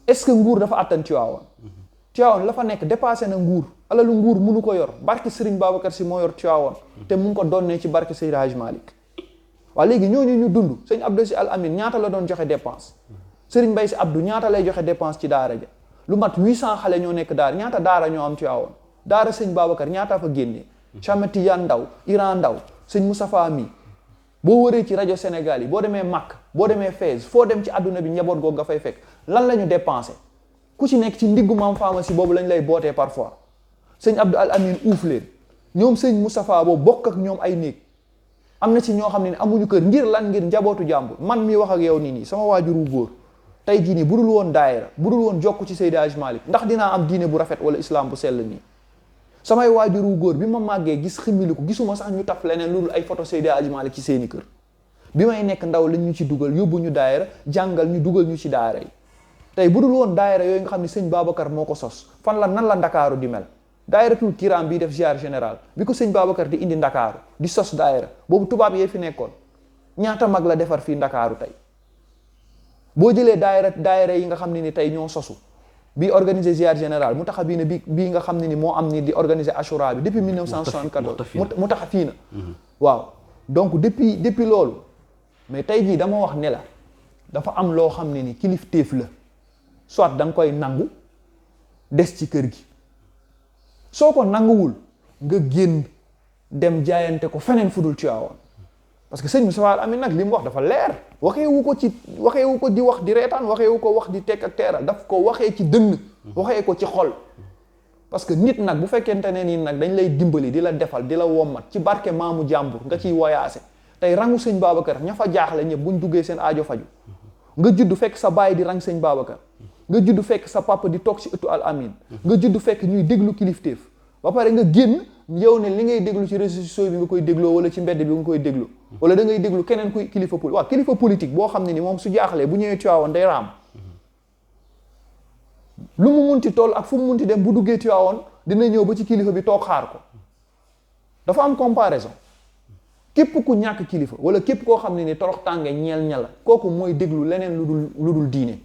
est-ce que nguur dafa attan Tiwaawan Tiwaawan la fa nekk dépassé na nguur alalu nguur mënu ko yor barke Serigne Babacar Sy moo yor Tiwaawan te mu ngi ko donnee ci barke Seydi Hadji Malick waa léegi ñooñu ñu dund sëñ Abdou Sy Al Amin ñaata la doon joxe dépense Serigne Mbaye Sy Abdou ñaata lay joxe dépense ci daara ja lu mat 800 xale ñoo nekk daara ñaata daara ñoo am Tiwaawan daara sëñ Babacar ñaata fa génnee Cheikh Tidiane Ndaw Iran Ndaw sëñ Moustapha mi boo wëree ci rajo Sénégal yi boo demee Makka boo demee Fès foo dem ci àdduna bi njaboot googu nga fay fekk lan la ñu dépensé ku ci nekk ci ndiggu maam pharmacie boobu lañ lay bootee parfois sëñ Abdou Al Amin uuf leen ñoom sëñ Moustapha boobu bokk ak ñoom ay néeg am na ci ñoo xam ne amuñu kër ngir lan ngir njabootu jàmbur man mi wax ak yow nii sama waajuru góor tey jii nii budul woon daayira budul woon jokk ci Seydi Hadji Malick ndax dinaa am diine bu rafet wala islam bu sell nii samay waajuru góor bi ma màggee gis ximmiliku gisuma sax ñu taf leneen lu dul ay photo Seydi Hadji Malick ci seeni kër bi may nekk ndaw lañ ñu ci dugal yóbbu ñu daayira jàngal ñu dugal ñu ci daayira yi tey budul woon daayira yooyu nga xam ne sëñ Babacar moo ko sos fan la nan la ndakaaru di mel daayiratul kiram bii def ziar général bi ko sëñ Babacar di indi ndakaaru di sos daayira boobu tubaab yee fi nekkoon ñaata mag la defar fii ndakaaru tey boo jëlee daayira yi nga xam ne ni tey ñoo sosu bii organiser ziar général mu taxa bii ne bii nga xam ne ni moo am ni di organiser Ashura bi depuis 1974 mu taxa fii na waaw donc depuis loolu mais tey jii dama wax ne la dafa am loo xam ne ni kilifteef la soit da nga koy nangu des ci kër gi soo ko nanguwul nga génn dem jaayante ko feneen fudul Tiwaawan parce que sëñ Moustapha Al Amin nag li mu wax dafa leer waxeewu ko di wax di reetaan waxeewu ko wax di tekk ak teeral daf ko waxee ci dënn waxee ko ci xol parce que nit nag bu fekkente ne nii nag dañ lay dimbali di la defal di la wommat ci barke maamu jàmbur nga ciy woyaase tey rangu sëñ Babacar ña fa jaaxle ñëpp buñ duggee seen aajo faju nga judd fekk sa baay di rang sëñ Babacar nga judd fekk sa papa di toog ci ëttu Al Amin nga judd fekk ñuy déglu kilifteef ba pare nga génn yow ne li ngay déglu ci réseaux sociaux bi nga koy dégloo wala ci mbedd bi nga koy déglu wala da ngay déglu keneen kuy kilifa politique boo xam ne ni moom su jaaxlee bu ñëwee Tiwaawan day raam lu mu munti toll ak fu mu munti dem bu duggee Tiwaawan dina ñëw ba ci kilifa bi toog xaar ko dafa am comparaison képp ku ñàkk kilifa wala képp koo xam ne ni torox tànge ñeel ña la kooku mooy déglu leneen lu dul diine